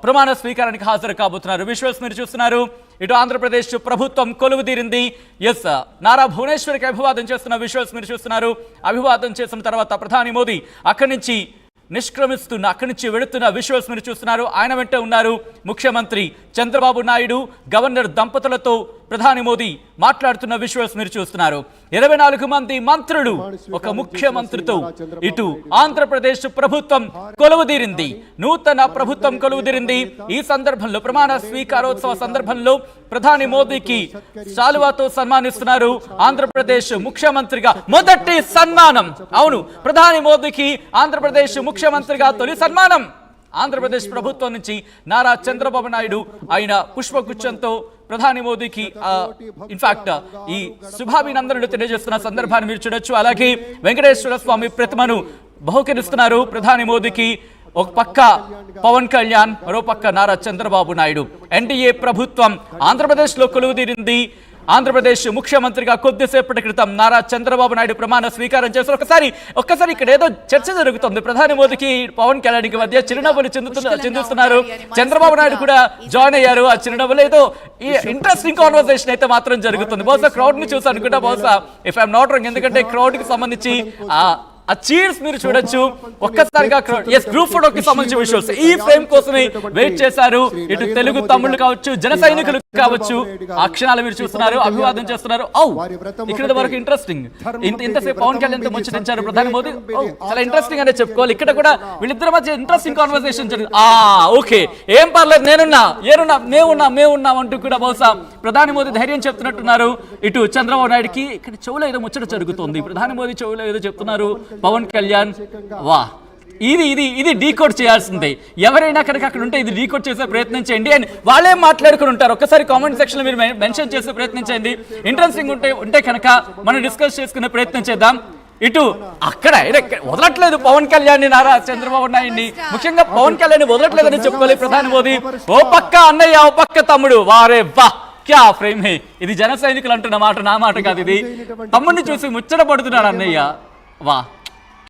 ప్రమాణ స్వీకారానికి హాజరు కాబోతున్నారు. విజువల్స్ మీరు చూస్తున్నారు. ఇటు ఆంధ్రప్రదేశ్ ప్రభుత్వం కొలువుదీరింది. ఎస్, నారా భువనేశ్వరికి అభివాదం చేస్తున్న విజువల్స్ మీరు చూస్తున్నారు. అభివాదం చేసిన తర్వాత ప్రధాని మోదీ అక్కడి నుంచి నిష్క్రమిస్తున్న, అక్కడి నుంచి వెళుతున్న విజువల్స్ మీరు చూస్తున్నారు. ఆయన వెంట ఉన్నారు ముఖ్యమంత్రి చంద్రబాబు నాయుడు, గవర్నర్ దంపతులతో ప్రధాని మోదీ మాట్లాడుతున్న విజువల్స్ మీరు చూస్తున్నారు. 24 మంది మంత్రులు ఒక ముఖ్యమంత్రితో ఇటు ఆంధ్రప్రదేశ్ ప్రభుత్వం కొలువుదీరింది. నూతన ప్రభుత్వం కొలువుదీరింది. ఈ సందర్భంలో ప్రమాణ స్వీకారోత్సవ సందర్భంలో ప్రధాని మోదీకి శాలువాతో సన్మానిస్తున్నారు. ఆంధ్రప్రదేశ్ ముఖ్యమంత్రిగా మొదటి సన్మానం. అవును, ప్రధాని మోదీకి ఆంధ్రప్రదేశ్ ముఖ్యమంత్రిగా తొలి సన్మానం ఆంధ్రప్రదేశ్ ప్రభుత్వం నుంచి నారా చంద్రబాబు నాయుడు ఆయన పుష్పగుచ్చంతో ప్రధాని మోదీకి ఇన్ఫాక్ట్ ఈ శుభాభినందనలు తెలియజేస్తున్న సందర్భాన్ని మీరు చూడొచ్చు. అలాగే వెంకటేశ్వర స్వామి ప్రతిమను బహుకరిస్తున్నారు ప్రధాని మోదీకి. ఒక పక్క పవన్ కళ్యాణ్, మరో పక్క నారా చంద్రబాబు నాయుడు. ఎన్డీఏ ప్రభుత్వం ఆంధ్రప్రదేశ్లో కొలువుదీరింది. ఆంధ్రప్రదేశ్ ముఖ్యమంత్రిగా కొద్దిసేపటి క్రితం నారా చంద్రబాబు నాయుడు ప్రమాణ స్వీకారం చేశారు. ఒక్కసారి ఇక్కడ ఏదో చర్చ జరుగుతుంది. ప్రధాని మోదీకి పవన్ కళ్యాణ్కి మధ్య చిరునవ్వులు చిందిస్తున్నారు. చంద్రబాబు నాయుడు కూడా జాయిన్ అయ్యారు. ఆ చిరునవ్వులు ఏదో ఇంట్రెస్టింగ్ కాన్వర్సేషన్ అయితే మాత్రం జరుగుతుంది. బహుశా క్రౌడ్ ని చూసి అనుకుంటా, బహుశా ఇఫ్ ఐఎమ్ నాట్ రాంగ్, ఎందుకంటే క్రౌడ్ కి సంబంధించి ఆ చీర్స్ మీరు చూడొచ్చు. ఒక్కసారిగా గ్రూప్ ఫోటోకి సంబంధించిన విషయాలు ఈ ఫ్రేమ్ కోసమే వెయిట్ చేశారు. ఇటు తెలుగు తమ్ముళ్ళు కావచ్చు, జన సైనికులు కావచ్చు, ఆ క్షణాలు మీరు చూస్తున్నారు. అభివాదం చేస్తున్నారు. ఇక్కడ వరకు ఇంట్రెస్టింగ్. ఇంతసేపు పవన్ కళ్యాణ్ తో ముచ్చటించారు ప్రధాని మోదీ. చాలా ఇంట్రెస్టింగ్ అనే చెప్పుకోవాలి. ఇక్కడ కూడా వీళ్ళిద్దరి మధ్య ఇంట్రెస్టింగ్ కాన్వర్సేషన్ జరిగింది. ఓకే, ఏం పర్లేదు, మేమున్నాం అంటూ కూడా బహుశా ప్రధాని మోదీ ధైర్యం చెప్తున్నట్టున్నారు. ఇటు చంద్రబాబు నాయుడుకి ఇక్కడ చెవులో ఏదో ముచ్చట జరుగుతుంది. ప్రధాని మోదీ చెవులో ఏదో చెప్తున్నారు పవన్ కళ్యాణ్. ఇది డీకోడ్ చేయాల్సిందే. ఎవరైనా అక్కడ ఉంటే ఇది డీకోడ్ చేసే ప్రయత్నం చేయండి అని వాళ్ళే మాట్లాడుకుని ఉంటారు. ఒక్కసారి కామెంట్ సెక్షన్ లో మీరు మెన్షన్ చేసే ప్రయత్నం చేయండి. ఇంట్రెస్టింగ్ ఉంటే కనుక మనం డిస్కస్ చేసుకునే ప్రయత్నం చేద్దాం. ఇటు అక్కడ వదలట్లేదు పవన్ కళ్యాణ్ ని, నారా చంద్రబాబు నాయుడిని, ముఖ్యంగా పవన్ కళ్యాణ్ వదలట్లేదని చెప్పుకోవాలి ప్రధాని మోదీ. ఓ పక్క అన్నయ్య, ఓ పక్క తమ్ముడు. వారే వా, క్యా ఫ్రేమ్ హే. ఇది జన సైనికులు అంటున్న మాట, నా మాట కాదు. ఇది తమ్ముడిని చూసి ముచ్చట పడుతున్నాడు అన్నయ్య. వా.